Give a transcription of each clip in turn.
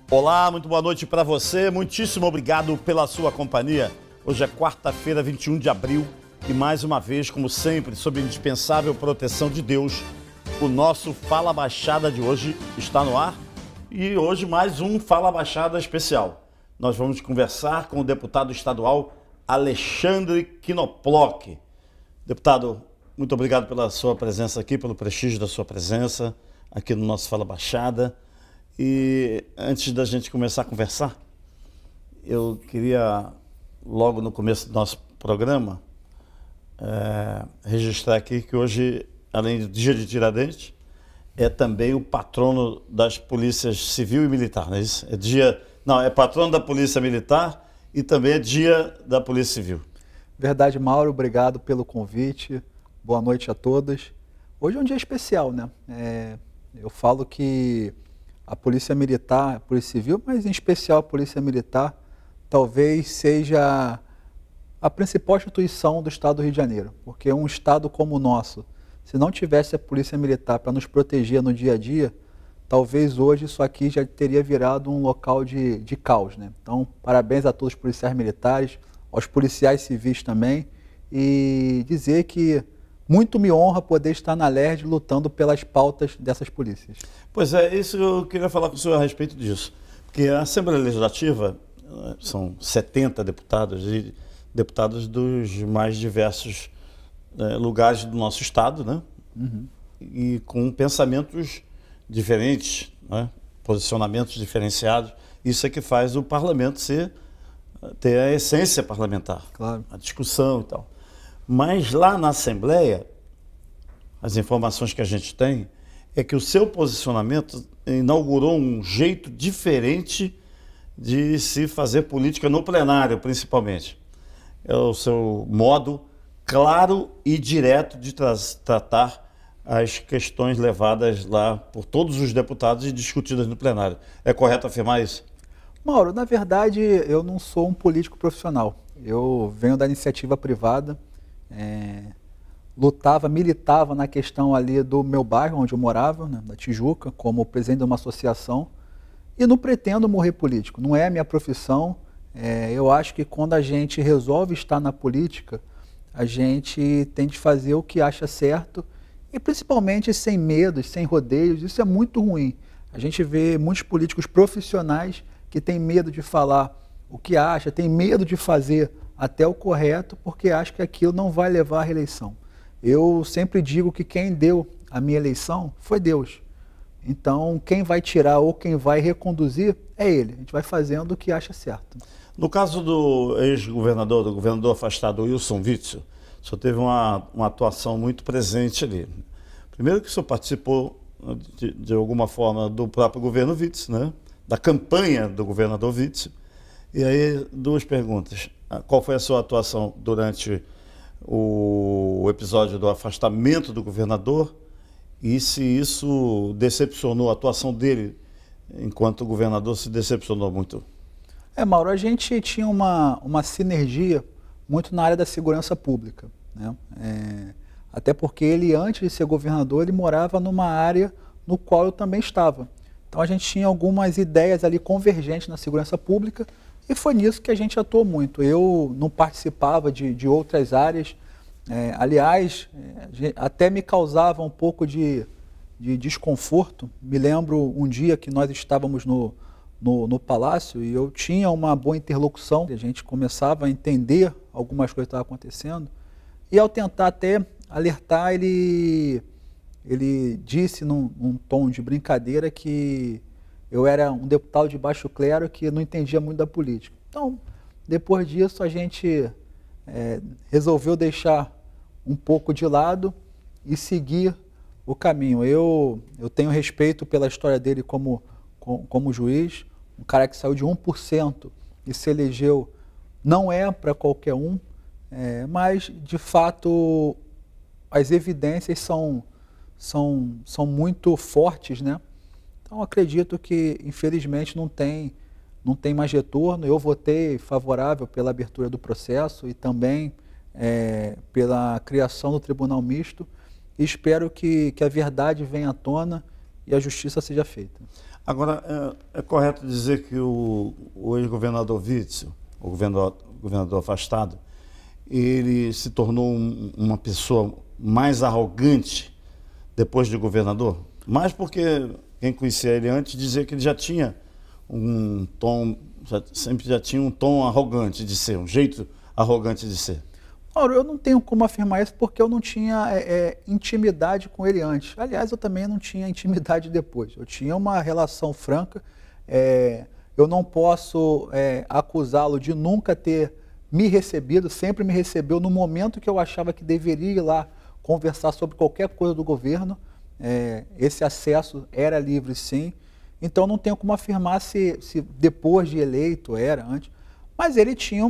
Olá, muito boa noite para você. Muitíssimo obrigado pela sua companhia. Hoje é quarta-feira, 21 de abril e mais uma vez, como sempre, sob a indispensável proteção de Deus, o nosso Fala Baixada de hoje está no ar e hoje mais um Fala Baixada especial. Nós vamos conversar com o deputado estadual Alexandre Knoploch. Deputado, muito obrigado pela sua presença aqui, pelo prestígio da sua presença aqui no nosso Fala Baixada. E antes da gente começar a conversar, eu queria, logo no começo do nosso programa, registrar aqui que hoje, além do Dia de Tiradentes, é também o patrono das polícias civil e militar, não é isso? É patrono da Polícia Militar e também é Dia da Polícia Civil. Verdade, Mauro, obrigado pelo convite, boa noite a todas. Hoje é um dia especial, né? Eu falo que a Polícia Militar, a Polícia Civil, mas em especial a Polícia Militar, talvez seja a principal instituição do Estado do Rio de Janeiro, porque um Estado como o nosso, se não tivesse a Polícia Militar para nos proteger no dia a dia, talvez hoje isso aqui já teria virado um local de caos, né? Então, parabéns a todos os policiais militares, aos policiais civis também, e dizer que muito me honra poder estar na LERJ lutando pelas pautas dessas polícias. Pois é, isso eu queria falar com o senhor a respeito disso. Porque a Assembleia Legislativa são 70 deputados e deputados dos mais diversos lugares do nosso Estado, né? Uhum. E com pensamentos diferentes, né? Posicionamentos diferenciados. Isso é que faz o parlamento ter a essência parlamentar, claro, a discussão e tal. Mas lá na Assembleia, as informações que a gente tem é que o seu posicionamento inaugurou um jeito diferente de se fazer política no plenário, principalmente. É o seu modo claro e direto de tratar as questões levadas lá por todos os deputados e discutidas no plenário. É correto afirmar isso? Mauro, na verdade, eu não sou um político profissional. Eu venho da iniciativa privada. Militava na questão ali do meu bairro, onde eu morava, né, da Tijuca, como presidente de uma associação, e não pretendo morrer político, não é a minha profissão. Eu acho que quando a gente resolve estar na política, a gente tem de fazer o que acha certo, e principalmente sem medos, sem rodeios. Isso é muito ruim. A gente vê muitos políticos profissionais que têm medo de falar o que acha, têm medo de fazer até o correto, porque acho que aquilo não vai levar à reeleição. Eu sempre digo que quem deu a minha eleição foi Deus. Então, quem vai tirar ou quem vai reconduzir é Ele. A gente vai fazendo o que acha certo. No caso do ex-governador, do governador afastado Wilson Witzel, o senhor teve uma atuação muito presente ali. Primeiro que o senhor participou, de alguma forma, do próprio governo Witzel, né? Da campanha do governador Witzel. E aí, duas perguntas. Qual foi a sua atuação durante o episódio do afastamento do governador e se isso decepcionou, a atuação dele enquanto governador se decepcionou muito? Mauro, a gente tinha uma sinergia muito na área da segurança pública, né? Até porque ele, antes de ser governador, ele morava numa área no qual eu também estava. Então a gente tinha algumas ideias ali convergentes na segurança pública. E foi nisso que a gente atuou muito. Eu não participava de outras áreas. Aliás, até me causava um pouco de desconforto. Me lembro um dia que nós estávamos no Palácio e eu tinha uma boa interlocução. A gente começava a entender algumas coisas que estavam acontecendo. E ao tentar até alertar, ele disse num tom de brincadeira que eu era um deputado de baixo clero que não entendia muito da política. Então, depois disso, a gente resolveu deixar um pouco de lado e seguir o caminho. Eu tenho respeito pela história dele como juiz, um cara que saiu de 1% e se elegeu, não é para qualquer um, mas, de fato, as evidências são muito fortes, né? Então, acredito que, infelizmente, não tem mais retorno. Eu votei favorável pela abertura do processo e também pela criação do Tribunal Misto. E espero que a verdade venha à tona e a justiça seja feita. Agora, é correto dizer que o ex-governador Witzel, o governador afastado, ele se tornou uma pessoa mais arrogante depois de governador? Mais porque quem conhecia ele antes dizia que ele já tinha um tom, sempre já tinha um tom arrogante de ser, um jeito arrogante de ser. Mauro, eu não tenho como afirmar isso porque eu não tinha intimidade com ele antes. Aliás, eu também não tinha intimidade depois. Eu tinha uma relação franca. Eu não posso acusá-lo de nunca ter me recebido, sempre me recebeu no momento que eu achava que deveria ir lá conversar sobre qualquer coisa do governo. Esse acesso era livre, sim. Então, não tenho como afirmar se depois de eleito era, antes. Mas ele tinha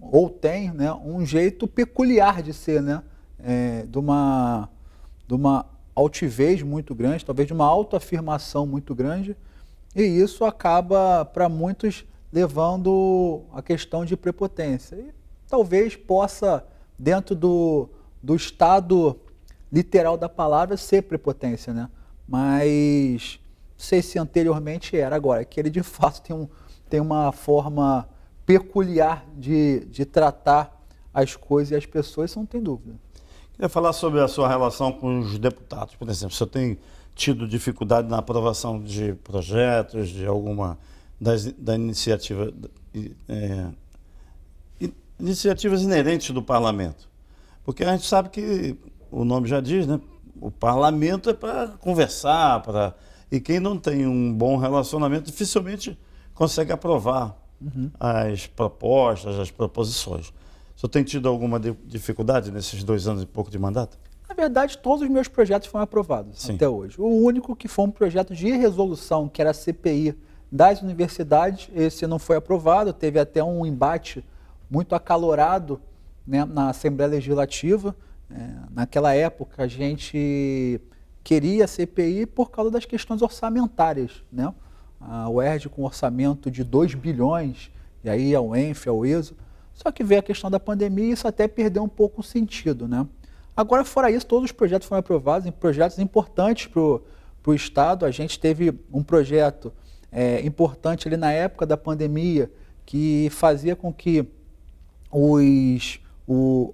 ou tem, né, um jeito peculiar de ser, né, de uma altivez muito grande, talvez de uma autoafirmação muito grande, e isso acaba, para muitos, levando a questão de prepotência. E talvez possa, dentro do estado literal da palavra, ser prepotência, né? Mas não sei se anteriormente era. Agora, que ele de fato tem uma forma peculiar de tratar as coisas e as pessoas, isso não tem dúvida. Queria falar sobre a sua relação com os deputados. Por exemplo, você tem tido dificuldade na aprovação de projetos, de alguma da iniciativa, iniciativas inerentes do parlamento? Porque a gente sabe que, o nome já diz, né? O parlamento é para conversar, e quem não tem um bom relacionamento dificilmente consegue aprovar as propostas, as proposições. Você tem tido alguma dificuldade nesses 2 anos e pouco de mandato? Na verdade, todos os meus projetos foram aprovados. Sim. Até hoje. O único que foi um projeto de resolução, que era a CPI das universidades, esse não foi aprovado, teve até um embate muito acalorado, né, na Assembleia Legislativa. Naquela época, a gente queria a CPI por causa das questões orçamentárias, né? A UERJ com orçamento de 2 bilhões, e aí a UENF, a UESO. Só que veio a questão da pandemia e isso até perdeu um pouco o sentido, né? Agora, fora isso, todos os projetos foram aprovados, projetos importantes para o Estado. A gente teve um projeto importante ali na época da pandemia, que fazia com que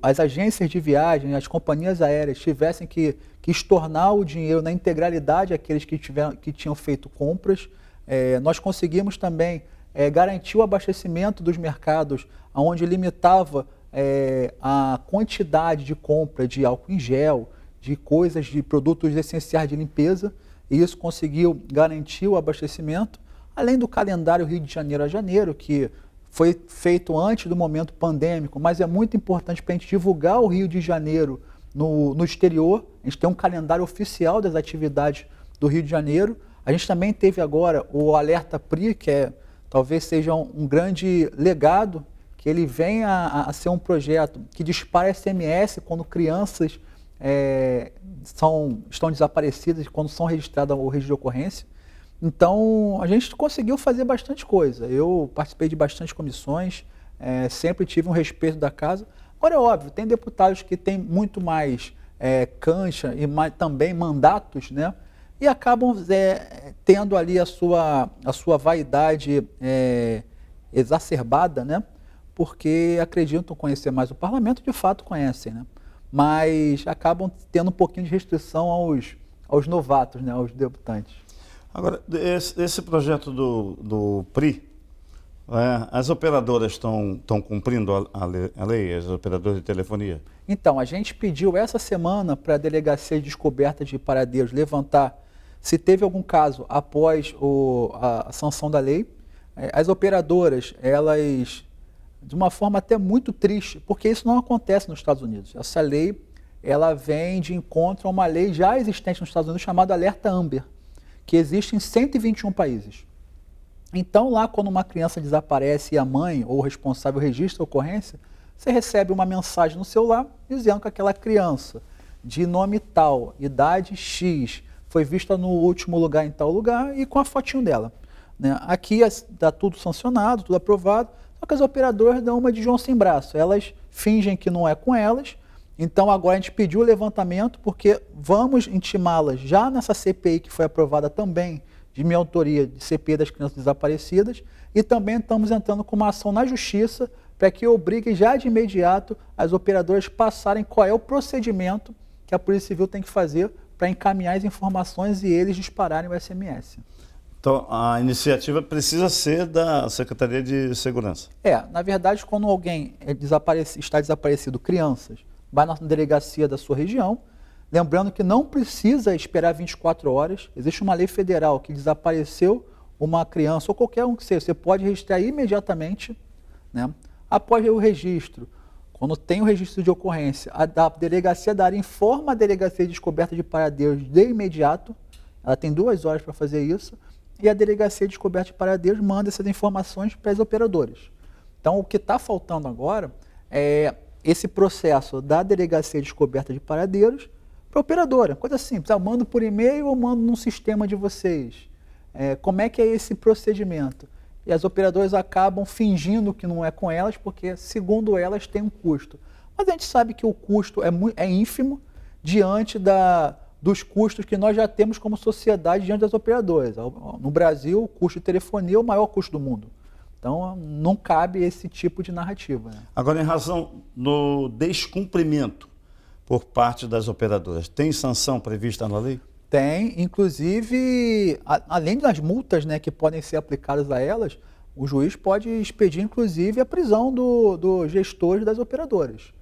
as agências de viagem, as companhias aéreas tivessem que estornar o dinheiro na integralidade àqueles que tinham feito compras. Nós conseguimos também garantir o abastecimento dos mercados, onde limitava a quantidade de compra de álcool em gel, de coisas, de produtos essenciais de limpeza, e isso conseguiu garantir o abastecimento, além do calendário Rio de Janeiro a janeiro, que foi feito antes do momento pandêmico, mas é muito importante para a gente divulgar o Rio de Janeiro no exterior. A gente tem um calendário oficial das atividades do Rio de Janeiro. A gente também teve agora o Alerta PRI, que talvez seja um grande legado, que ele vem a ser um projeto que dispara SMS quando crianças estão desaparecidas, quando são registradas o registro de ocorrência. Então, a gente conseguiu fazer bastante coisa. Eu participei de bastante comissões, sempre tive um respeito da casa. Agora, é óbvio, tem deputados que têm muito mais cancha e também mandatos, né? E acabam tendo ali a sua vaidade exacerbada, né? Porque acreditam conhecer mais o parlamento, de fato conhecem, né? Mas acabam tendo um pouquinho de restrição aos novatos, né? Aos debutantes. Agora, esse projeto do PRI, as operadoras estão cumprindo a lei, as operadoras de telefonia? Então, a gente pediu essa semana para a Delegacia de Descoberta de Paradeiros levantar se teve algum caso após a sanção da lei. As operadoras, elas, de uma forma até muito triste, porque isso não acontece nos Estados Unidos. Essa lei, ela vem de encontro a uma lei já existente nos Estados Unidos chamada Alerta Amber, que existe em 121 países. Então, lá quando uma criança desaparece e a mãe ou o responsável registra a ocorrência, você recebe uma mensagem no celular dizendo que aquela criança, de nome tal, idade X, foi vista no último lugar em tal lugar e com a fotinho dela, né? Aqui está tudo sancionado, tudo aprovado, só que as operadoras dão uma de João sem braço. Elas fingem que não é com elas Então agora a gente pediu o levantamento porque vamos intimá-las já nessa CPI que foi aprovada também de minha autoria de CPI das crianças desaparecidas e também estamos entrando com uma ação na justiça para que obrigue já de imediato as operadoras passarem qual é o procedimento que a Polícia Civil tem que fazer para encaminhar as informações e eles dispararem o SMS. Então, a iniciativa precisa ser da Secretaria de Segurança. Na verdade, quando alguém está desaparecido, crianças, vai na delegacia da sua região, lembrando que não precisa esperar 24 horas, existe uma lei federal que desapareceu uma criança ou qualquer um que seja, você pode registrar imediatamente, né? Após o registro, quando tem o registro de ocorrência, a delegacia da área informa a delegacia de descoberta de paradeiros de imediato, ela tem 2 horas para fazer isso, e a delegacia de descoberta de paradeiros manda essas informações para as operadoras. Então, o que está faltando agora é esse processo da delegacia de descoberta de paradeiros para a operadora. Coisa simples, eu mando por e-mail ou mando num sistema de vocês. Como é que é esse procedimento? E as operadoras acabam fingindo que não é com elas, porque, segundo elas, tem um custo. Mas a gente sabe que o custo é ínfimo diante dos custos que nós já temos como sociedade diante das operadoras. No Brasil, o custo de telefonia é o maior custo do mundo. Então, não cabe esse tipo de narrativa. Né? Agora, em razão do descumprimento por parte das operadoras, tem sanção prevista na lei? Tem, inclusive, além das multas, né, que podem ser aplicadas a elas, o juiz pode expedir, inclusive, a prisão dos gestores das operadoras.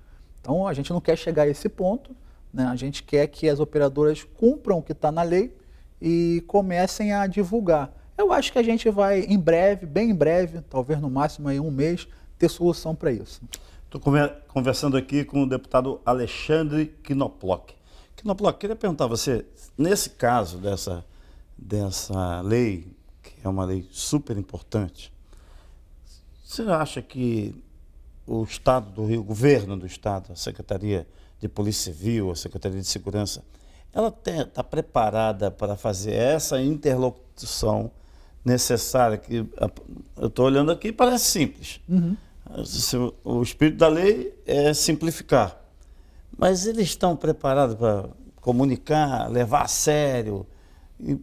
Então, a gente não quer chegar a esse ponto, né? A gente quer que as operadoras cumpram o que está na lei e comecem a divulgar. Eu acho que a gente vai, em breve, bem em breve, talvez no máximo em 1 mês, ter solução para isso. Estou conversando aqui com o deputado Alexandre Knoploch. Knoploch, queria perguntar a você, nesse caso dessa lei, que é uma lei super importante, você acha que o Estado do Rio, o governo do Estado, a Secretaria de Polícia Civil, a Secretaria de Segurança, ela está preparada para fazer essa interlocução necessária? Que eu estou olhando aqui, parece simples. Uhum. O espírito da lei é simplificar. Mas eles estão preparados para comunicar, levar a sério?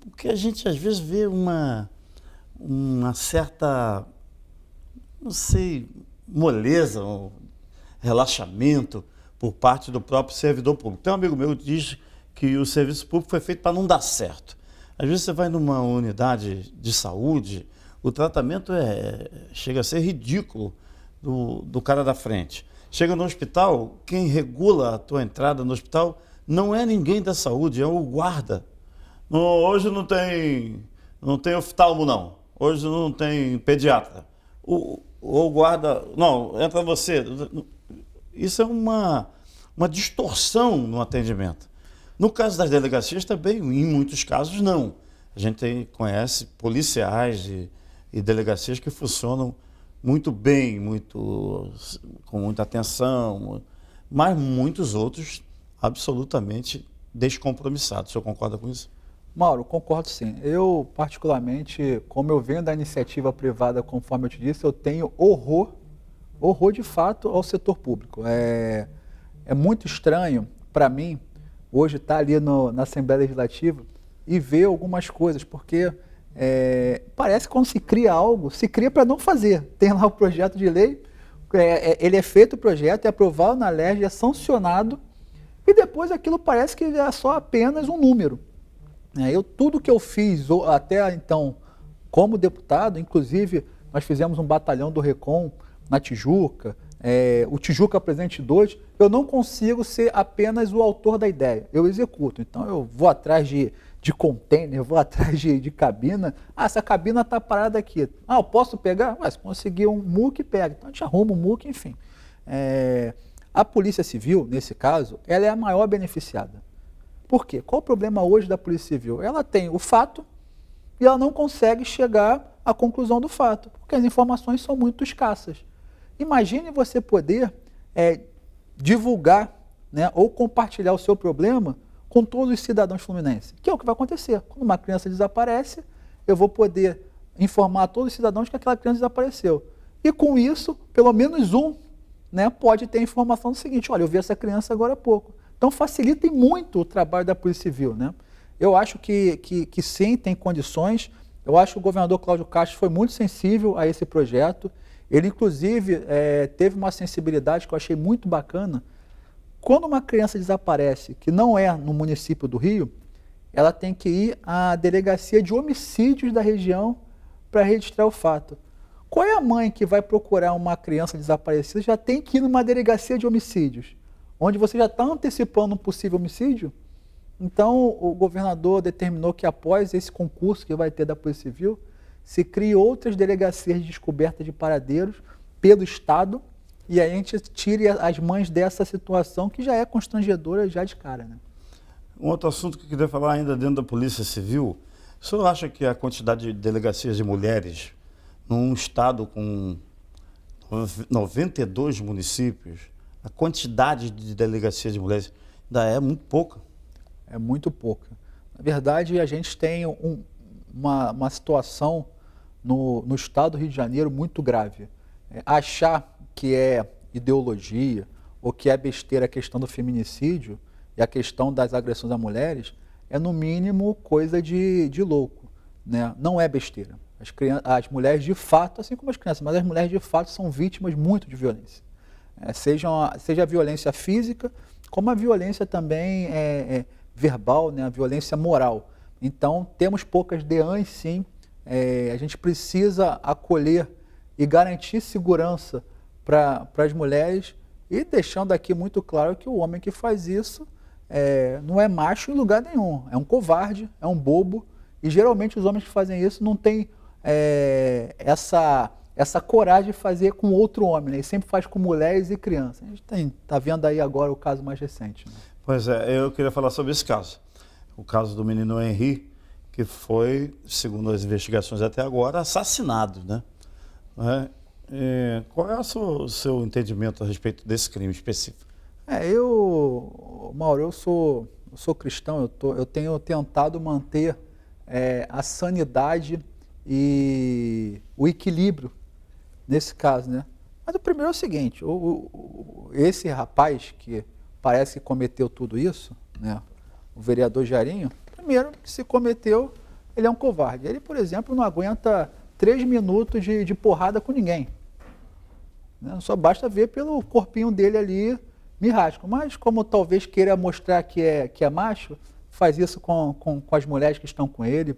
Porque a gente, às vezes, vê uma certa, não sei, moleza, um relaxamento por parte do próprio servidor público. Tem um amigo meu que diz que o serviço público foi feito para não dar certo. Às vezes você vai numa unidade de saúde, o tratamento chega a ser ridículo do cara da frente. Chega no hospital, quem regula a tua entrada no hospital não é ninguém da saúde, é o guarda. Hoje não tem oftalmo, não. Hoje não tem pediatra. O guarda, não, entra você. Isso é uma distorção no atendimento. No caso das delegacias também, em muitos casos, não. A gente conhece policiais e delegacias que funcionam muito bem, com muita atenção, mas muitos outros absolutamente descompromissados. O senhor concorda com isso? Mauro, concordo sim. Eu, particularmente, como eu venho da iniciativa privada, conforme eu te disse, eu tenho horror de fato ao setor público. É muito estranho para mim, hoje, estar ali na Assembleia Legislativa e ver algumas coisas, porque parece que quando se cria algo, se cria para não fazer. Tem lá o projeto de lei, ele é feito o projeto, é aprovado na LERJ, é sancionado, e depois aquilo parece que é só apenas um número. Tudo que eu fiz até então como deputado, inclusive nós fizemos um batalhão do Recon na Tijuca, o Tijuca Presente 2, eu não consigo ser apenas o autor da ideia, eu executo. Então eu vou atrás de container, vou atrás de cabina. Essa cabina está parada aqui. Eu posso pegar? Se conseguir um MUC, pega. Então a gente arruma um MUC, enfim. A Polícia Civil, nesse caso, ela é a maior beneficiada. Por quê? Qual o problema hoje da Polícia Civil? Ela tem o fato e ela não consegue chegar à conclusão do fato, porque as informações são muito escassas. Imagine você poder divulgar, né, ou compartilhar o seu problema com todos os cidadãos fluminenses, que é o que vai acontecer. Quando uma criança desaparece, eu vou poder informar a todos os cidadãos que aquela criança desapareceu. E com isso, pelo menos um né, pode ter a informação do seguinte: olha, eu vi essa criança agora há pouco. Então facilita muito o trabalho da Polícia Civil, né? Eu acho que sim, tem condições. Eu acho que o governador Cláudio Castro foi muito sensível a esse projeto. Ele, inclusive, teve uma sensibilidade que eu achei muito bacana. Quando uma criança desaparece, que não é no município do Rio, ela tem que ir à delegacia de homicídios da região para registrar o fato. Qual é a mãe que vai procurar uma criança desaparecida já tem que ir numa delegacia de homicídios, onde você já está antecipando um possível homicídio? Então, o governador determinou que após esse concurso que vai ter da Polícia Civil, se crie outras delegacias de descoberta de paradeiros pelo Estado, e aí a gente tire as mães dessa situação que já é constrangedora já de cara, né? Um outro assunto que eu queria falar ainda dentro da Polícia Civil, o senhor acha que a quantidade de delegacias de mulheres num estado com 92 municípios, a quantidade de delegacias de mulheres ainda é muito pouca? É muito pouca. Na verdade, a gente tem uma situação no estado do Rio de Janeiro muito grave. Achar que é ideologia ou que é besteira a questão do feminicídio e a questão das agressões a mulheres é, no mínimo, coisa de louco, né? Não é besteira. As mulheres, de fato, assim como as crianças, mas as mulheres, de fato, são vítimas muito de violência. Seja a violência física, como a violência também verbal, né? A violência moral. Então, temos poucas DEANs, sim. A gente precisa acolher e garantir segurança para as mulheres, e deixando aqui muito claro que o homem que faz isso não é macho em lugar nenhum, é um covarde, é um bobo, e geralmente os homens que fazem isso não têm essa coragem de fazer com outro homem, né? E sempre faz com mulheres e crianças. A gente está vendo aí agora o caso mais recente, né? Pois é, eu queria falar sobre esse caso. O caso do menino Henri, que foi, segundo as investigações até agora, assassinado, né? Qual é o seu entendimento a respeito desse crime específico? Mauro, eu sou cristão, eu tenho tentado manter a sanidade e o equilíbrio nesse caso, né? Mas o primeiro é o seguinte: esse rapaz que parece que cometeu tudo isso, né? O vereador Jairinho, primeiro que se cometeu, ele é um covarde. Ele, por exemplo, não aguenta 3 minutos de porrada com ninguém, né? Só basta ver pelo corpinho dele ali, mirrasco. Mas como talvez queira mostrar que é macho, faz isso com as mulheres que estão com ele,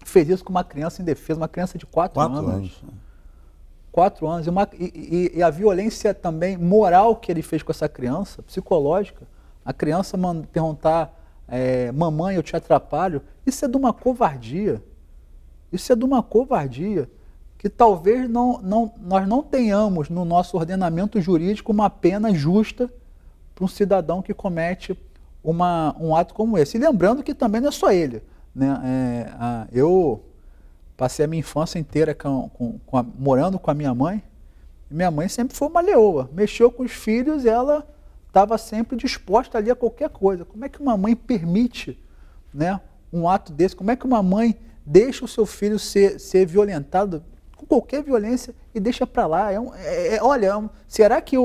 fez isso com uma criança indefesa, uma criança de 4 anos. 4 anos. E a violência também moral que ele fez com essa criança, psicológica, a criança perguntar, mamãe, eu te atrapalho, isso é de uma covardia. Isso é de uma covardia que talvez nós não tenhamos no nosso ordenamento jurídico uma pena justa para um cidadão que comete um ato como esse. E lembrando que também não é só ele, né? Eu passei a minha infância inteira morando com a minha mãe, e minha mãe sempre foi uma leoa, mexeu com os filhos e ela estava sempre disposta ali a qualquer coisa. Como é que uma mãe permite, né, um ato desse? Como é que uma mãe deixa o seu filho ser violentado com qualquer violência e deixa para lá? Será que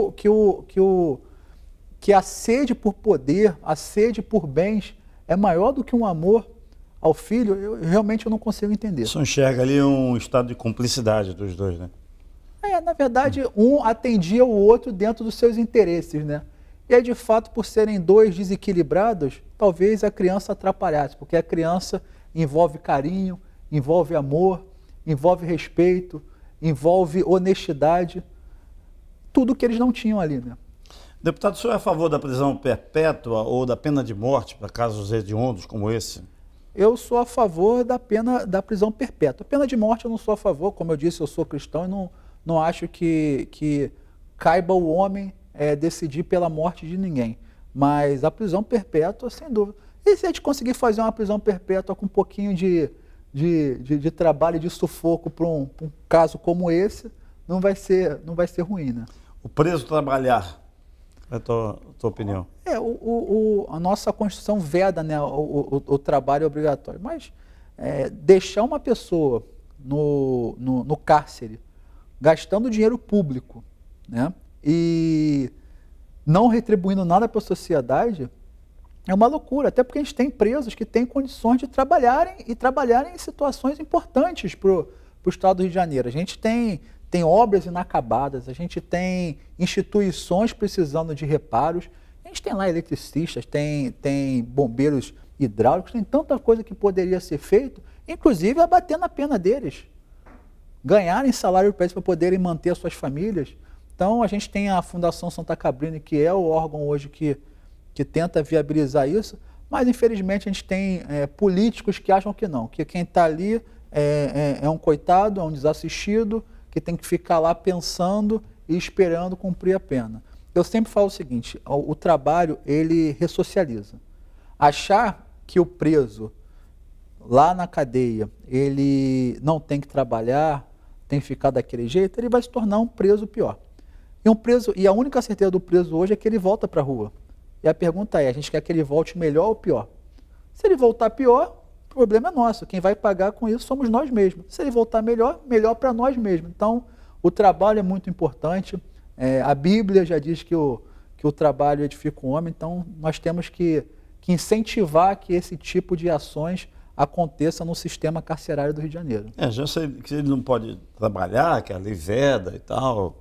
a sede por poder, a sede por bens é maior do que um amor ao filho? Realmente eu não consigo entender. Você enxerga ali um estado de cumplicidade dos dois, né? Na verdade, um atendia o outro dentro dos seus interesses, né? E aí, de fato, por serem dois desequilibrados, talvez a criança atrapalhasse, porque a criança envolve carinho, envolve amor, envolve respeito, envolve honestidade, tudo que eles não tinham ali, né? Deputado, o senhor é a favor da prisão perpétua ou da pena de morte para casos hediondos como esse? Eu sou a favor da prisão perpétua. A pena de morte eu não sou a favor, como eu disse, eu sou cristão e não acho que caiba o homem decidir pela morte de ninguém. Mas a prisão perpétua, sem dúvida. E se a gente conseguir fazer uma prisão perpétua com um pouquinho de trabalho e de sufoco para um caso como esse, não vai ser ruim, né? O preso trabalhar, é a tua opinião? A nossa Constituição veda, né, o trabalho obrigatório, mas deixar uma pessoa no cárcere gastando dinheiro público, né, e não retribuindo nada para a sociedade, é uma loucura, até porque a gente tem presos que têm condições de trabalharem em situações importantes para o estado do Rio de Janeiro. A gente tem obras inacabadas, a gente tem instituições precisando de reparos, a gente tem lá eletricistas, tem bombeiros hidráulicos, tem tanta coisa que poderia ser feito, inclusive abatendo a pena deles, ganharem salário para poderem manter as suas famílias. Então a gente tem a Fundação Santa Cabrine, que é o órgão hoje que tenta viabilizar isso, mas infelizmente a gente tem políticos que acham que não, que quem está ali é um coitado, é um desassistido, que tem que ficar lá pensando e esperando cumprir a pena. Eu sempre falo o seguinte, o trabalho ele ressocializa. Achar que o preso lá na cadeia, ele não tem que trabalhar, tem que ficar daquele jeito, ele vai se tornar um preso pior. E a única certeza do preso hoje é que ele volta para a rua. E a pergunta é, a gente quer que ele volte melhor ou pior? Se ele voltar pior, o problema é nosso. Quem vai pagar com isso somos nós mesmos. Se ele voltar melhor, melhor para nós mesmos. Então, o trabalho é muito importante. A Bíblia já diz que o trabalho edifica o homem. Então, nós temos que incentivar que esse tipo de ações aconteça no sistema carcerário do Rio de Janeiro. Já sei que ele não pode trabalhar, que a lei veda e tal,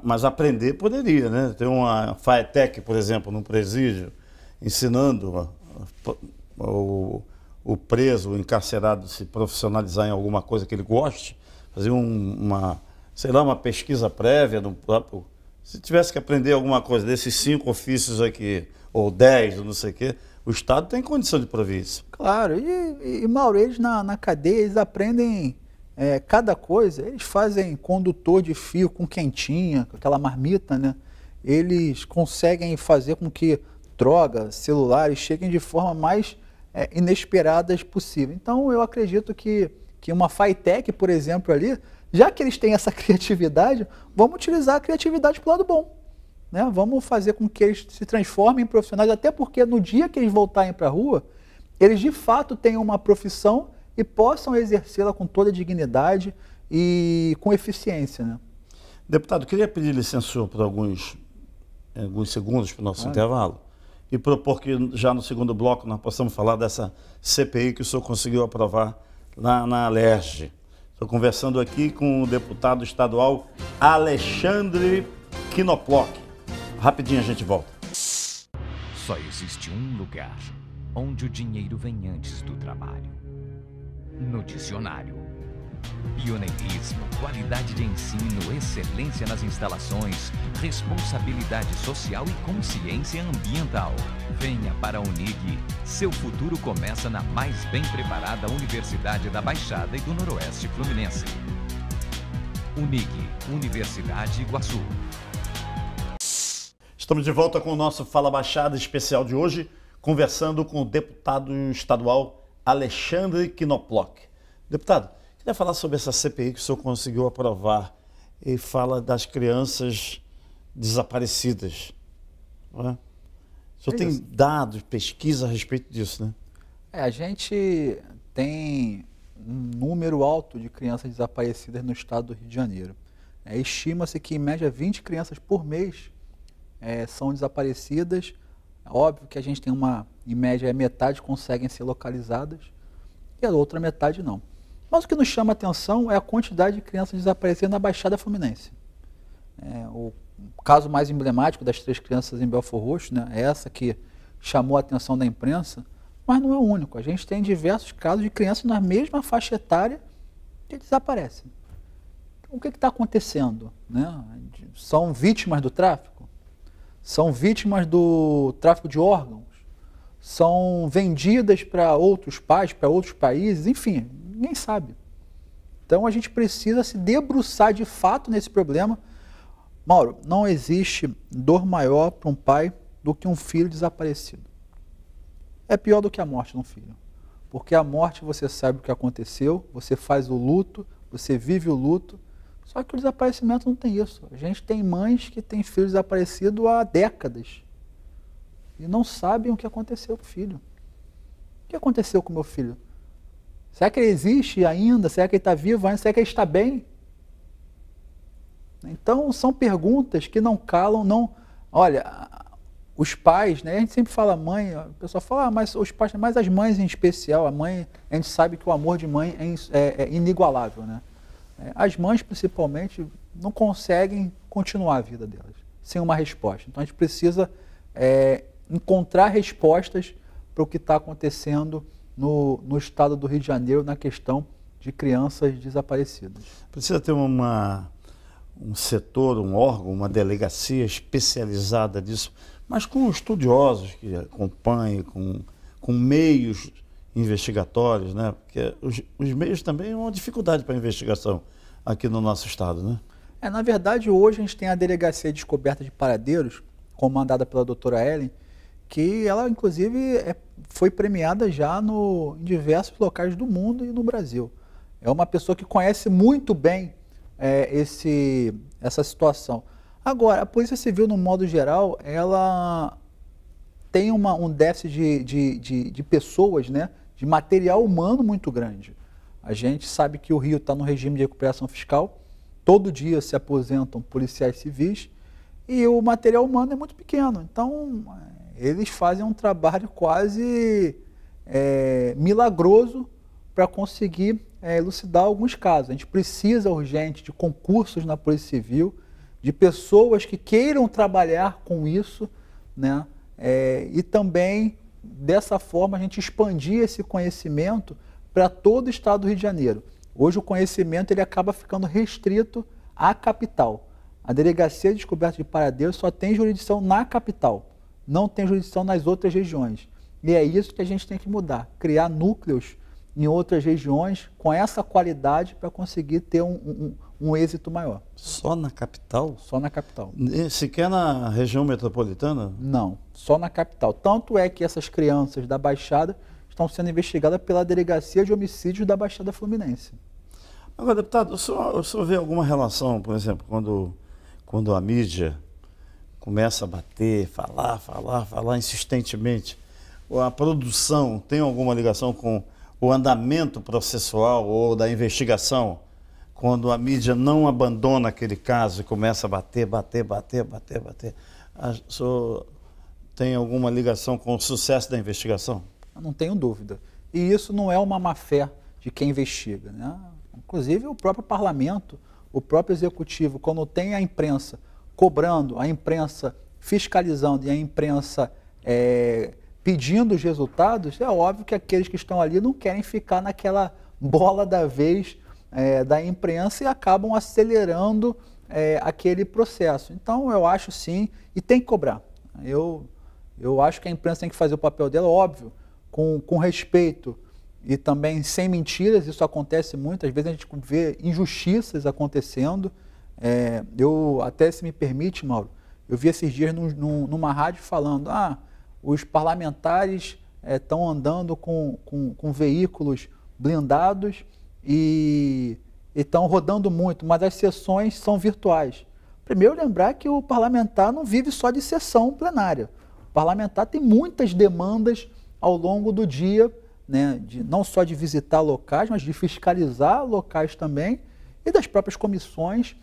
mas aprender poderia, né? Tem uma FATEC, por exemplo, num presídio, ensinando o preso, o encarcerado, se profissionalizar em alguma coisa que ele goste, fazer uma pesquisa prévia no próprio... Se tivesse que aprender alguma coisa desses 5 ofícios aqui, ou 10, ou não sei o quê, o Estado tem condição de prover isso. Claro, e Mauro, eles na cadeia, eles aprendem cada coisa, eles fazem condutor de fio com quentinha, com aquela marmita, né? Eles conseguem fazer com que drogas, celulares cheguem de forma mais inesperadas possível. Então, eu acredito que uma FATEC, por exemplo, ali, já que eles têm essa criatividade, vamos utilizar a criatividade para o lado bom. Né? Vamos fazer com que eles se transformem em profissionais, até porque no dia que eles voltarem para a rua, eles de fato tenham uma profissão e possam exercê-la com toda dignidade e com eficiência. Né? Deputado, queria pedir licença por alguns segundos para o nosso intervalo e propor que já no segundo bloco nós possamos falar dessa CPI que o senhor conseguiu aprovar lá na Alerj. Estou conversando aqui com o deputado estadual Alexandre Knoploch. Rapidinho a gente volta. Só existe um lugar onde o dinheiro vem antes do trabalho. No dicionário. Pioneirismo, qualidade de ensino, excelência nas instalações, responsabilidade social e consciência ambiental. Venha para a Unig. Seu futuro começa na mais bem preparada Universidade da Baixada e do Noroeste Fluminense. Unig, Universidade Iguaçu. Estamos de volta com o nosso Fala Baixada especial de hoje, conversando com o deputado estadual Alexandre Knoploch. Deputado, queria falar sobre essa CPI que o senhor conseguiu aprovar e fala das crianças desaparecidas. Não é? O senhor tem dados, pesquisa a respeito disso, né? A gente tem um número alto de crianças desaparecidas no estado do Rio de Janeiro. Estima-se que em média 20 crianças por mês são desaparecidas. Óbvio que a gente tem em média metade conseguem ser localizadas e a outra metade não. Mas o que nos chama a atenção é a quantidade de crianças desaparecidas na Baixada Fluminense. O caso mais emblemático das 3 crianças em Belford Roxo, né, é essa que chamou a atenção da imprensa, mas não é o único. A gente tem diversos casos de crianças na mesma faixa etária que desaparecem. Então, o que está acontecendo? Né? São vítimas do tráfico? São vítimas do tráfico de órgãos? São vendidas para outros pais, para outros países? Enfim, ninguém sabe. Então a gente precisa se debruçar de fato nesse problema. Mauro, não existe dor maior para um pai do que um filho desaparecido. É pior do que a morte de um filho. Porque a morte você sabe o que aconteceu, você faz o luto, você vive o luto. Só que o desaparecimento não tem isso. A gente tem mães que têm filhos desaparecidos há décadas e não sabem o que aconteceu com o filho. O que aconteceu com o meu filho? Será que ele existe ainda? Será que ele está vivo ainda? Será que ele está bem? Então, são perguntas que não calam, não... Olha, os pais, né? A gente sempre fala mãe, o pessoal fala, mas os pais, mas as mães em especial, a mãe, a gente sabe que o amor de mãe é inigualável, né? As mães, principalmente, não conseguem continuar a vida delas sem uma resposta. Então, a gente precisa encontrar respostas para o que está acontecendo no estado do Rio de Janeiro na questão de crianças desaparecidas. Precisa ter um setor, um órgão, uma delegacia especializada disso, mas com estudiosos que acompanhem, com meios investigatórios, né? Porque os meios também é uma dificuldade para a investigação aqui no nosso estado, né? Na verdade, hoje a gente tem a Delegacia de Descoberta de Paradeiros, comandada pela doutora Ellen, que ela, inclusive, foi premiada já em diversos locais do mundo e no Brasil. É uma pessoa que conhece muito bem essa situação. Agora, a Polícia Civil, no modo geral, ela tem um déficit de pessoas, né, de material humano muito grande. A gente sabe que o Rio está no regime de recuperação fiscal, todo dia se aposentam policiais civis e o material humano é muito pequeno. Então, eles fazem um trabalho quase milagroso para conseguir elucidar alguns casos. A gente precisa urgente de concursos na Polícia Civil, de pessoas que queiram trabalhar com isso, né? E também, dessa forma, a gente expandir esse conhecimento para todo o estado do Rio de Janeiro. Hoje o conhecimento ele acaba ficando restrito à capital. A Delegacia de Descoberta de Paradeiros só tem jurisdição na capital, não tem jurisdição nas outras regiões. E é isso que a gente tem que mudar, criar núcleos em outras regiões com essa qualidade para conseguir ter um êxito maior. Só na capital? Só na capital. Sequer na região metropolitana? Não, só na capital. Tanto é que essas crianças da Baixada estão sendo investigadas pela Delegacia de Homicídios da Baixada Fluminense. Agora, deputado, o senhor vê alguma relação, por exemplo, quando a mídia começa a bater, falar insistentemente, a produção tem alguma ligação com o andamento processual ou da investigação, quando a mídia não abandona aquele caso e começa a bater, o senhor tem alguma ligação com o sucesso da investigação? Eu não tenho dúvida. E isso não é uma má-fé de quem investiga, né? Inclusive o próprio parlamento, o próprio executivo, quando tem a imprensa cobrando, a imprensa fiscalizando e a imprensa pedindo os resultados, é óbvio que aqueles que estão ali não querem ficar naquela bola da vez da imprensa e acabam acelerando aquele processo. Então eu acho sim, e tem que cobrar. Eu acho que a imprensa tem que fazer o papel dela, óbvio, com respeito e também sem mentiras. Isso acontece muito, às vezes a gente vê injustiças acontecendo. Eu até, se me permite, Mauro, eu vi esses dias numa rádio falando, os parlamentares estão andando com veículos blindados e estão rodando muito, mas as sessões são virtuais. Primeiro, lembrar que o parlamentar não vive só de sessão plenária. O parlamentar tem muitas demandas ao longo do dia, né, não só de visitar locais, mas de fiscalizar locais também, e das próprias comissões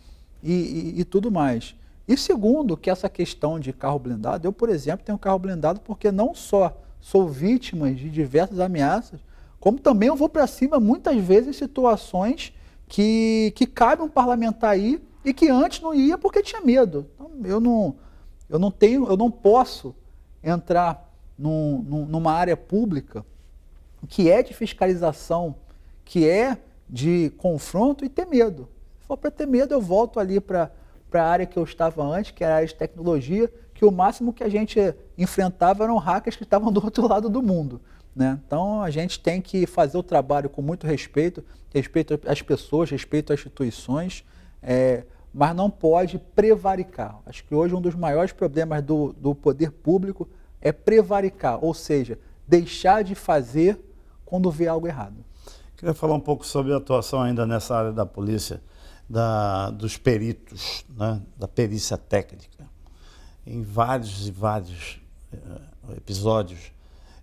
e tudo mais. E segundo, que essa questão de carro blindado, eu, por exemplo, tenho carro blindado porque não só sou vítima de diversas ameaças, como também eu vou para cima muitas vezes em situações que cabe um parlamentar ir e que antes não ia porque tinha medo. Então, eu não posso entrar numa área pública que é de fiscalização, que é de confronto e ter medo. Se for para ter medo, eu volto ali para a área que eu estava antes, que era a área de tecnologia, que o máximo que a gente enfrentava eram hackers que estavam do outro lado do mundo, né? Então a gente tem que fazer o trabalho com muito respeito, respeito às pessoas, respeito às instituições, mas não pode prevaricar. Acho que hoje um dos maiores problemas do poder público é prevaricar, ou seja, deixar de fazer quando vê algo errado. Queria falar um pouco sobre a atuação ainda nessa área da polícia, dos peritos, né, da perícia técnica. Em vários e vários episódios,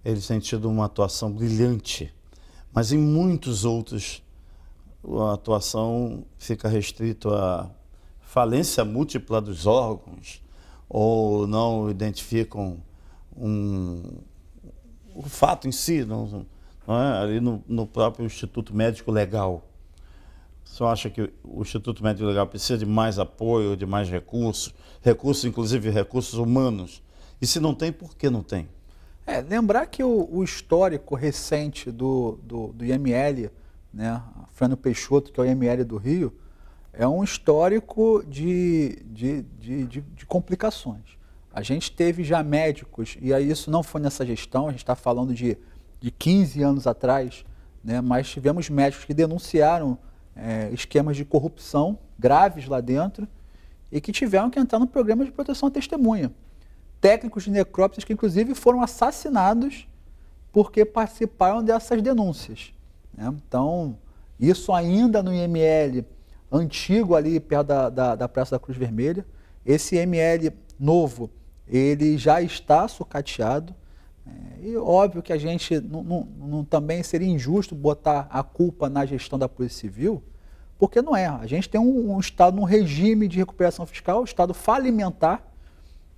eles têm tido uma atuação brilhante, mas em muitos outros a atuação fica restrito a falência múltipla dos órgãos, ou não identificam o fato em si, não é? Ali no próprio Instituto Médico Legal. Você acha que o Instituto Médico Legal precisa de mais apoio, de mais recursos, inclusive recursos humanos? E se não tem, por que não tem? Lembrar que o histórico recente do IML, né, Fernando Peixoto, que é o IML do Rio, é um histórico de complicações. A gente teve já médicos, e aí isso não foi nessa gestão, a gente está falando de 15 anos atrás, né, mas tivemos médicos que denunciaram esquemas de corrupção graves lá dentro e que tiveram que entrar no programa de proteção à testemunha. Técnicos de necrópsias que, inclusive, foram assassinados porque participaram dessas denúncias, né? Então, isso ainda no IML antigo, ali perto da Praça da Cruz Vermelha. Esse IML novo, ele já está sucateado. E óbvio que a gente também seria injusto botar a culpa na gestão da Polícia Civil, porque não é. A gente tem um Estado, um regime de recuperação fiscal, um Estado falimentar,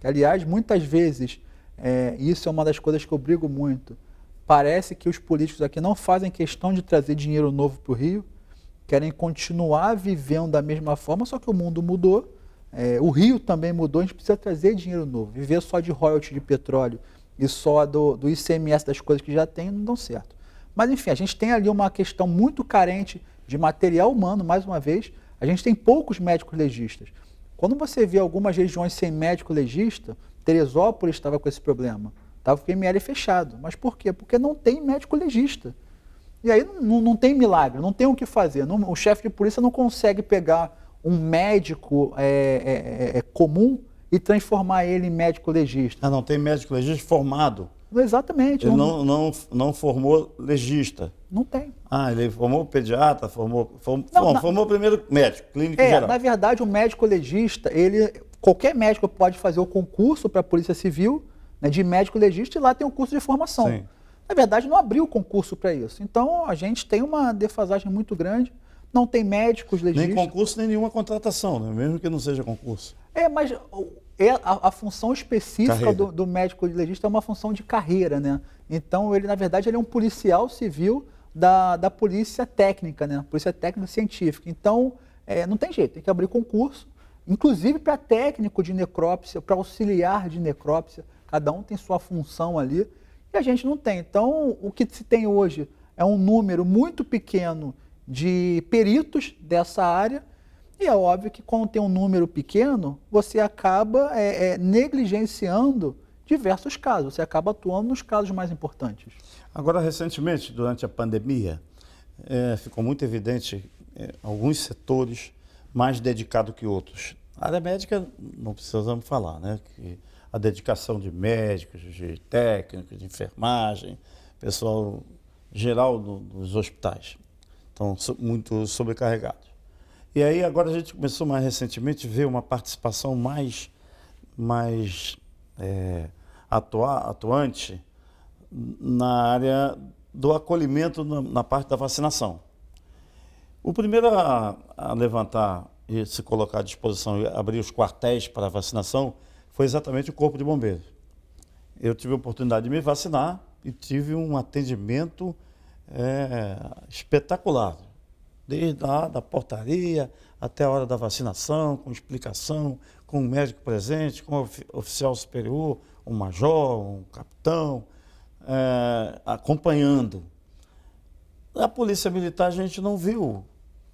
que, aliás, muitas vezes, isso é uma das coisas que eu brigo muito, parece que os políticos aqui não fazem questão de trazer dinheiro novo para o Rio, querem continuar vivendo da mesma forma, só que o mundo mudou, o Rio também mudou, a gente precisa trazer dinheiro novo. Viver só de royalty de petróleo e só do ICMS das coisas que já tem não dão certo. Mas, enfim, a gente tem ali uma questão muito carente de material humano, mais uma vez, a gente tem poucos médicos legistas. Quando você vê algumas regiões sem médico legista, Teresópolis estava com esse problema, estava com o IML fechado. Mas por quê? Porque não tem médico legista. E aí não tem milagre, não tem o que fazer. O chefe de polícia não consegue pegar um médico comum e transformar ele em médico legista. Não tem médico legista formado. Exatamente. Ele não formou legista. Não tem. Ele formou pediatra, formou primeiro médico, clínico geral. Na verdade, o médico legista, qualquer médico pode fazer o concurso para a Polícia Civil, né, de médico legista, e lá tem um curso de formação. Sim. Na verdade, não abriu o concurso para isso. Então, a gente tem uma defasagem muito grande, não tem médicos legistas. Nem concurso, nem nenhuma contratação, né? Mesmo que não seja concurso. Mas a função específica do médico legista é uma função de carreira, né? Então, ele, na verdade, ele é um policial civil da polícia técnica, né? Polícia técnica científica. Então, não tem jeito, tem que abrir concurso, inclusive para técnico de necrópsia, para auxiliar de necrópsia, cada um tem sua função ali, e a gente não tem. Então, o que se tem hoje é um número muito pequeno de peritos dessa área, e é óbvio que quando tem um número pequeno, você acaba negligenciando diversos casos, você acaba atuando nos casos mais importantes. Agora, recentemente, durante a pandemia, ficou muito evidente alguns setores mais dedicados que outros. A área médica, não precisamos falar, né? Que a dedicação de médicos, de técnicos, de enfermagem, pessoal geral dos hospitais, estão muito sobrecarregados. E aí agora a gente começou mais recentemente a ver uma participação mais atuante na área do acolhimento na parte da vacinação. O primeiro a levantar e se colocar à disposição e abrir os quartéis para a vacinação foi exatamente o Corpo de Bombeiros. Eu tive a oportunidade de me vacinar e tive um atendimento espetacular. Desde da portaria até a hora da vacinação, com explicação, com o médico presente, com o oficial superior, um major, um capitão, acompanhando. A Polícia Militar, a gente não viu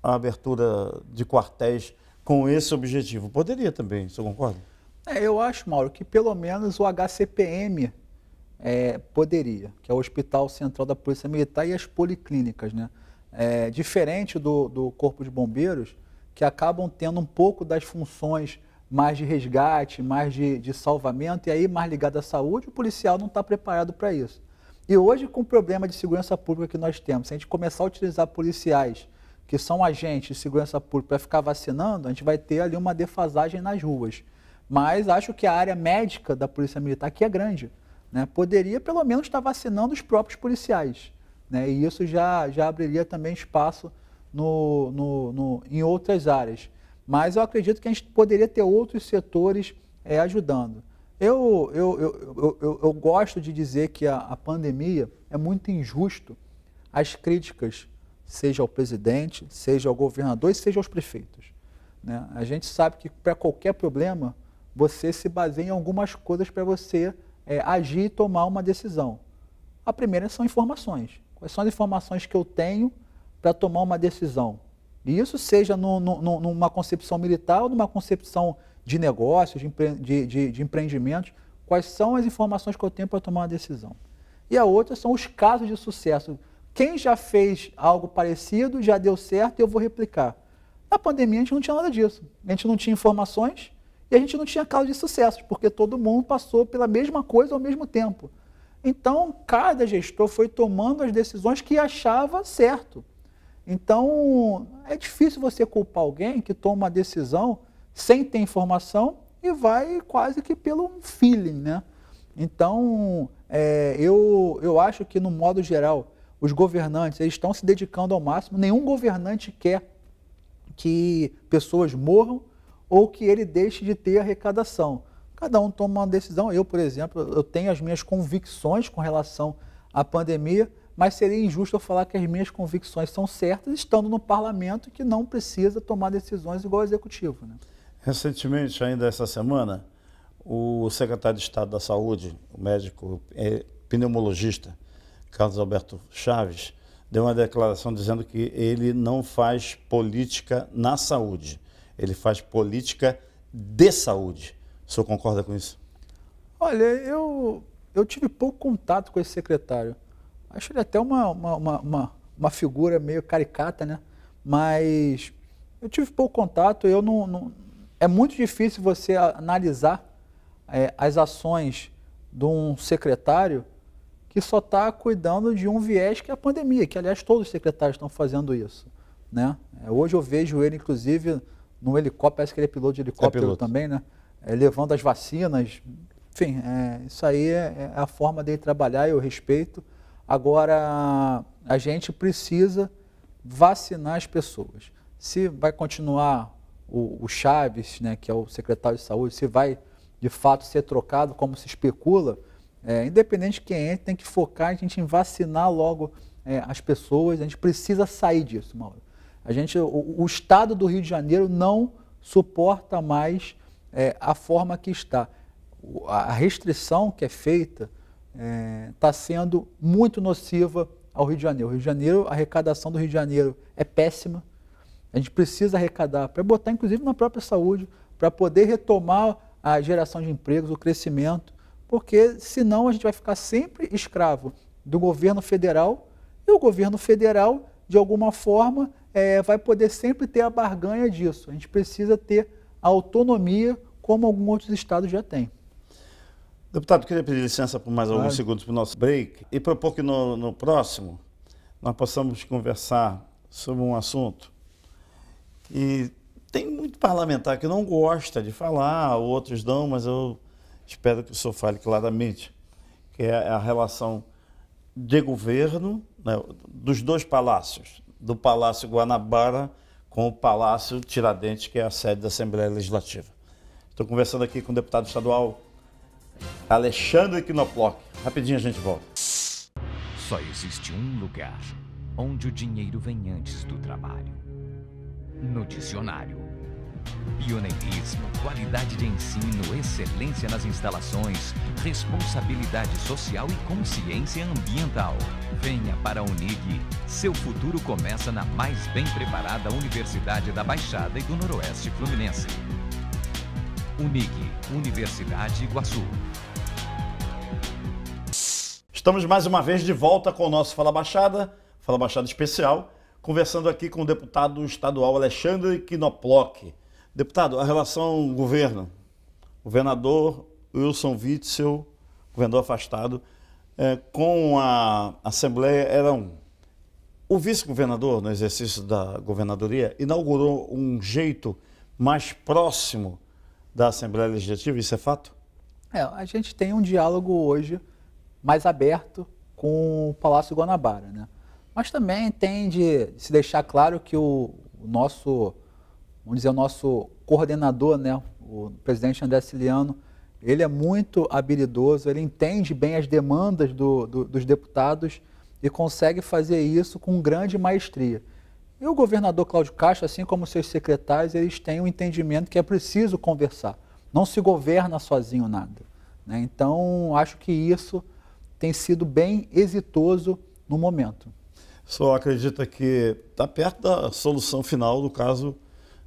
a abertura de quartéis com esse objetivo. Poderia também, você concorda? Eu acho, Mauro, que pelo menos o HCPM poderia, que é o Hospital Central da Polícia Militar, e as policlínicas, né? Diferente do Corpo de Bombeiros, que acabam tendo um pouco das funções mais de resgate, mais de salvamento, e aí mais ligado à saúde, o policial não está preparado para isso. E hoje, com o problema de segurança pública que nós temos, se a gente começar a utilizar policiais que são agentes de segurança pública para ficar vacinando, a gente vai ter ali uma defasagem nas ruas. Mas acho que a área médica da Polícia Militar, que é grande, né, poderia pelo menos estar vacinando os próprios policiais, né, e isso já abriria também espaço em outras áreas. Mas eu acredito que a gente poderia ter outros setores ajudando. Eu gosto de dizer que a pandemia é muito injusto as críticas, seja ao presidente, seja ao governador e seja aos prefeitos, né? A gente sabe que para qualquer problema, você se baseia em algumas coisas para você agir e tomar uma decisão. A primeira são informações. Quais são as informações que eu tenho para tomar uma decisão? E isso seja numa concepção militar ou numa concepção de negócios, de empreendimentos, quais são as informações que eu tenho para tomar uma decisão. E a outra são os casos de sucesso. Quem já fez algo parecido, já deu certo e eu vou replicar. Na pandemia a gente não tinha nada disso. A gente não tinha informações e a gente não tinha casos de sucesso, porque todo mundo passou pela mesma coisa ao mesmo tempo. Então, cada gestor foi tomando as decisões que achava certo. Então, é difícil você culpar alguém que toma uma decisão sem ter informação e vai quase que pelo feeling, né? Então, eu acho que, no modo geral, os governantes eles estão se dedicando ao máximo. Nenhum governante quer que pessoas morram ou que ele deixe de ter arrecadação. Cada um toma uma decisão. Eu, por exemplo, eu tenho as minhas convicções com relação à pandemia, mas seria injusto eu falar que as minhas convicções são certas estando no parlamento que não precisa tomar decisões igual ao executivo, né? Recentemente, ainda essa semana, o secretário de Estado da Saúde, o médico pneumologista, Carlos Alberto Chaves, deu uma declaração dizendo que ele não faz política na saúde, ele faz política de saúde. O senhor concorda com isso? Olha, eu tive pouco contato com esse secretário. Acho ele até uma figura meio caricata, né? Mas eu tive pouco contato, é muito difícil você analisar as ações de um secretário que só está cuidando de um viés que é a pandemia, que aliás todos os secretários estão fazendo isso, né? Hoje eu vejo ele, inclusive, no helicóptero, parece que ele é piloto de helicóptero também, né? Levando as vacinas, enfim, isso aí é a forma dele trabalhar, eu respeito. Agora, a gente precisa vacinar as pessoas. Se vai continuar o Chaves, né, que é o secretário de saúde, se vai de fato ser trocado, como se especula, independente de quem entre, tem que focar a gente em vacinar logo as pessoas. A gente precisa sair disso, Mauro. O estado do Rio de Janeiro não suporta mais a forma que está. A restrição que é feita está sendo muito nociva ao Rio de Janeiro. O Rio de Janeiro, a arrecadação do Rio de Janeiro é péssima. A gente precisa arrecadar para botar, inclusive, na própria saúde, para poder retomar a geração de empregos, o crescimento, porque senão a gente vai ficar sempre escravo do governo federal e o governo federal, de alguma forma, vai poder sempre ter a barganha disso. A gente precisa ter a autonomia como alguns outros estados já têm. Deputado, queria pedir licença por mais alguns segundos para o nosso break e propor que no próximo nós possamos conversar sobre um assunto que tem muito parlamentar que não gosta de falar, outros não, mas eu espero que o senhor fale claramente, que é a relação de governo, né, dos dois palácios, do Palácio Guanabara com o Palácio Tiradentes, que é a sede da Assembleia Legislativa. Estou conversando aqui com o deputado estadual Alexandre Knoploch. Rapidinho a gente volta. Só existe um lugar onde o dinheiro vem antes do trabalho. No dicionário. Pioneirismo, qualidade de ensino, excelência nas instalações, responsabilidade social e consciência ambiental. Venha para a Unig. Seu futuro começa na mais bem preparada Universidade da Baixada e do Noroeste Fluminense. Unig, Universidade Iguaçu. Estamos mais uma vez de volta com o nosso Fala Baixada especial, conversando aqui com o deputado estadual Alexandre Knoploch. Deputado, a relação governo, governador Wilson Witzel, governador afastado, com a Assembleia eram... O vice-governador, no exercício da governadoria, inaugurou um jeito mais próximo da Assembleia Legislativa, isso é fato? A gente tem um diálogo hoje mais aberto com o Palácio Guanabara, né? Mas também tem de se deixar claro que o nosso vamos dizer, o nosso coordenador, né, o presidente André Ciliano, ele é muito habilidoso, ele entende bem as demandas dos deputados e consegue fazer isso com grande maestria. E o governador Cláudio Castro, assim como seus secretários, eles têm um entendimento que é preciso conversar. Não se governa sozinho nada, né? Então, acho que isso tem sido bem exitoso no momento. Só acredita que está perto da solução final do caso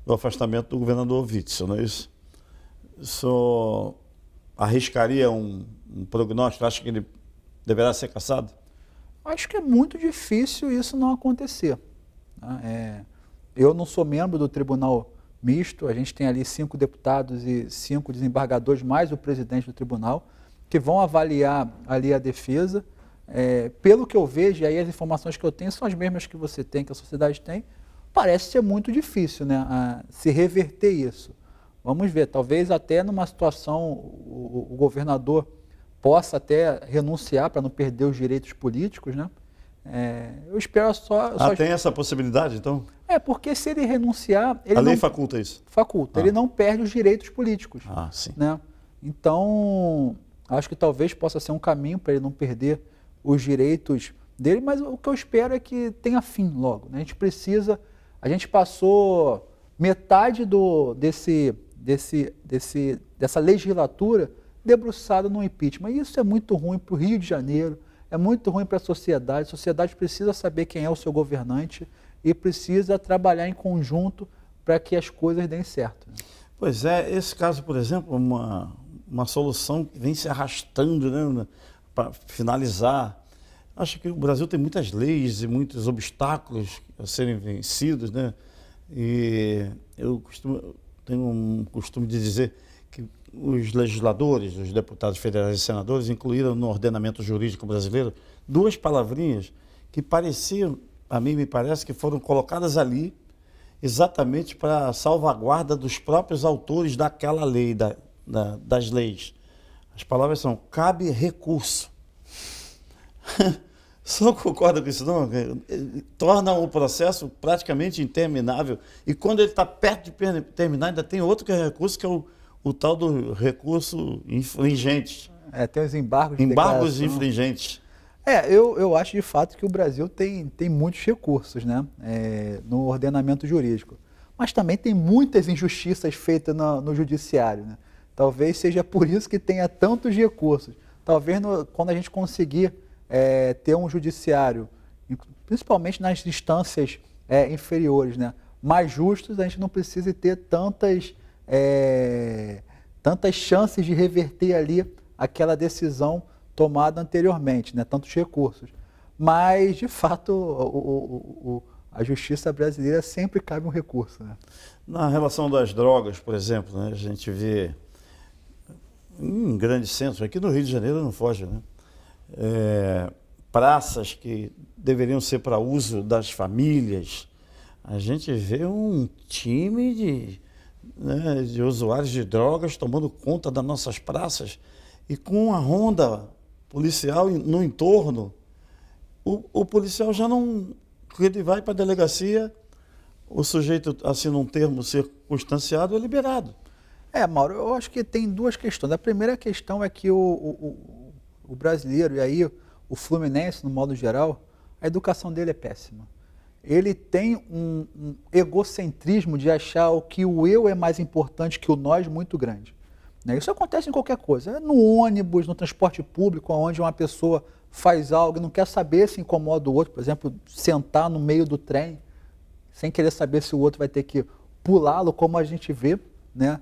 do afastamento do governador Witzel, não é isso? Só arriscaria um prognóstico? Acha que ele deverá ser cassado? Acho que é muito difícil isso não acontecer. Eu não sou membro do Tribunal Misto, a gente tem ali 5 deputados e 5 desembargadores, mais o presidente do tribunal, que vão avaliar ali a defesa. Pelo que eu vejo, e aí as informações que eu tenho são as mesmas que você tem, que a sociedade tem, parece ser muito difícil, né, se reverter isso. Vamos ver, talvez até numa situação o governador possa até renunciar para não perder os direitos políticos, né? Eu espero só... Tem essa possibilidade, então? Porque se ele renunciar... A lei faculta isso? Faculta, ele não perde os direitos políticos. Sim. Né? Então, acho que talvez possa ser um caminho para ele não perder os direitos dele, mas o que eu espero é que tenha fim logo, né? A gente passou metade dessa legislatura debruçada no impeachment. E isso é muito ruim para o Rio de Janeiro, é muito ruim para a sociedade precisa saber quem é o seu governante e precisa trabalhar em conjunto para que as coisas deem certo. Pois é, esse caso, por exemplo, uma solução que vem se arrastando, né, para finalizar. Acho que o Brasil tem muitas leis e muitos obstáculos a serem vencidos, né? E eu tenho um costume de dizer que os legisladores, os deputados federais e senadores, incluíram no ordenamento jurídico brasileiro 2 palavrinhas que pareciam, a mim me parece, que foram colocadas ali exatamente para a salvaguarda dos próprios autores daquela lei, das leis. As palavras são: cabe recurso. Só concorda com isso, não? Torna o processo praticamente interminável. E quando ele está perto de terminar, ainda tem outro recurso, que é o tal do recurso infringente. Tem os embargos de embargos infringentes. Eu acho de fato que o Brasil tem muitos recursos, né, no ordenamento jurídico. Mas também tem muitas injustiças feitas no judiciário, né? Talvez seja por isso que tenha tantos recursos. Talvez quando a gente conseguir ter um judiciário, principalmente nas instâncias inferiores, né, mais justos, a gente não precise ter tantas chances de reverter ali aquela decisão tomada anteriormente, né, tantos recursos. Mas, de fato, a justiça brasileira sempre cabe um recurso, né? Na relação das drogas, por exemplo, né, a gente vê em grandes centros, aqui no Rio de Janeiro não foge, né? Praças que deveriam ser para uso das famílias, a gente vê um time de usuários de drogas tomando conta das nossas praças e com a ronda policial no entorno. O policial já não... Ele vai para a delegacia, o sujeito assina um termo circunstanciado, é liberado. Mauro, eu acho que tem 2 questões. A primeira questão é que o brasileiro, e aí o fluminense, no modo geral, a educação dele é péssima. Ele tem um egocentrismo de achar que o eu é mais importante que o nós muito grande, né? Isso acontece em qualquer coisa. No ônibus, no transporte público, onde uma pessoa faz algo e não quer saber se incomoda o outro, por exemplo, sentar no meio do trem, sem querer saber se o outro vai ter que pulá-lo, como a gente vê, né?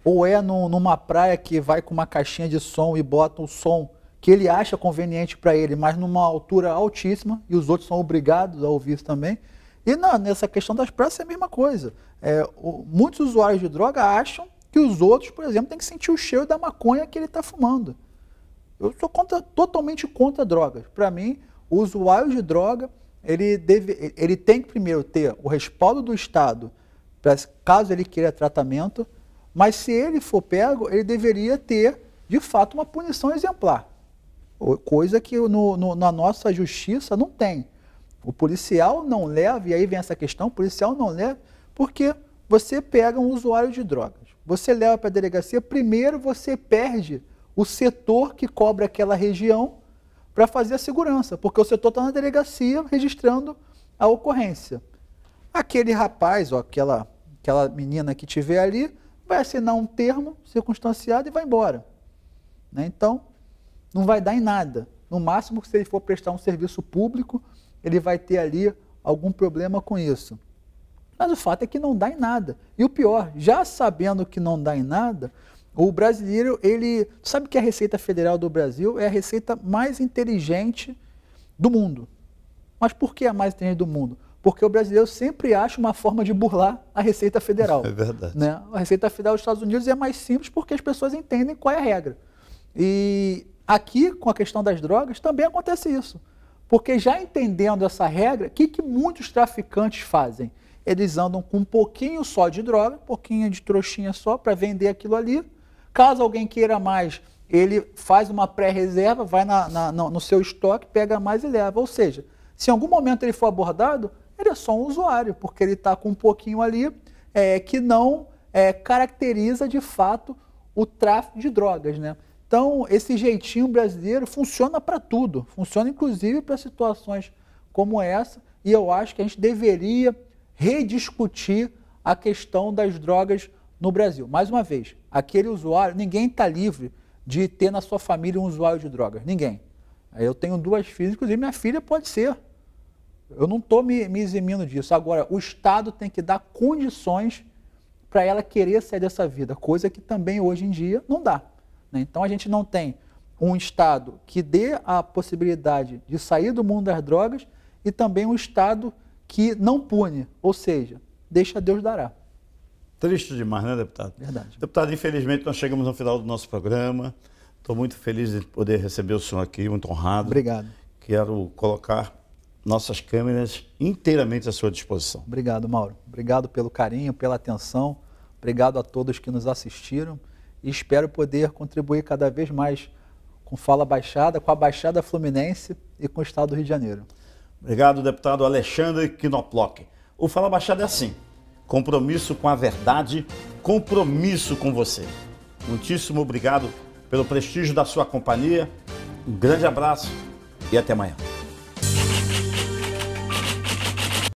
Ou numa praia que vai com uma caixinha de som e bota o som que ele acha conveniente para ele, mas numa altura altíssima, e os outros são obrigados a ouvir isso também. E nessa questão das praças é a mesma coisa. Muitos usuários de droga acham que os outros, por exemplo, têm que sentir o cheiro da maconha que ele está fumando. Eu sou totalmente contra drogas. Para mim, o usuário de droga, ele tem que primeiro ter o respaldo do Estado, caso ele queira tratamento, mas se ele for pego, ele deveria ter, de fato, uma punição exemplar. Coisa que na nossa justiça não tem. O policial não leva, e aí vem essa questão, o policial não leva, porque você pega um usuário de drogas, você leva para a delegacia, primeiro você perde o setor que cobre aquela região para fazer a segurança, porque o setor está na delegacia registrando a ocorrência. Aquele rapaz, ou aquela menina que estiver ali, vai assinar um termo circunstanciado e vai embora. Né? Então, não vai dar em nada. No máximo, se ele for prestar um serviço público, ele vai ter ali algum problema com isso. Mas o fato é que não dá em nada. E o pior, já sabendo que não dá em nada, o brasileiro, ele sabe que a Receita Federal do Brasil é a receita mais inteligente do mundo. Mas por que a mais inteligente do mundo? Porque o brasileiro sempre acha uma forma de burlar a Receita Federal. É verdade. Né? A Receita Federal dos Estados Unidos é mais simples porque as pessoas entendem qual é a regra. E aqui, com a questão das drogas, também acontece isso. Porque já entendendo essa regra, o que muitos traficantes fazem? Eles andam com um pouquinho só de droga, um pouquinho de trouxinha só para vender aquilo ali. Caso alguém queira mais, ele faz uma pré-reserva, vai no seu estoque, pega mais e leva. Ou seja, se em algum momento ele for abordado, ele é só um usuário, porque ele está com um pouquinho ali que não caracteriza de fato o tráfico de drogas, né? Então, esse jeitinho brasileiro funciona para tudo, funciona inclusive para situações como essa, e eu acho que a gente deveria rediscutir a questão das drogas no Brasil. Mais uma vez, aquele usuário, ninguém está livre de ter na sua família um usuário de drogas, ninguém. Eu tenho 2 filhas, inclusive minha filha pode ser. Eu não estou me eximindo disso. Agora, o Estado tem que dar condições para ela querer sair dessa vida, coisa que também hoje em dia não dá. Né? Então a gente não tem um Estado que dê a possibilidade de sair do mundo das drogas e também um Estado que não pune, ou seja, deixa Deus dará. Triste demais, né, deputado? Verdade. Deputado, infelizmente nós chegamos no final do nosso programa. Estou muito feliz de poder receber o senhor aqui, muito honrado. Obrigado. Quero colocar nossas câmeras inteiramente à sua disposição. Obrigado, Mauro. Obrigado pelo carinho, pela atenção. Obrigado a todos que nos assistiram. E espero poder contribuir cada vez mais com Fala Baixada, com a Baixada Fluminense e com o Estado do Rio de Janeiro. Obrigado, deputado Alexandre Knoploch. O Fala Baixada é assim: compromisso com a verdade, compromisso com você. Muitíssimo obrigado pelo prestígio da sua companhia. Um grande abraço e até amanhã.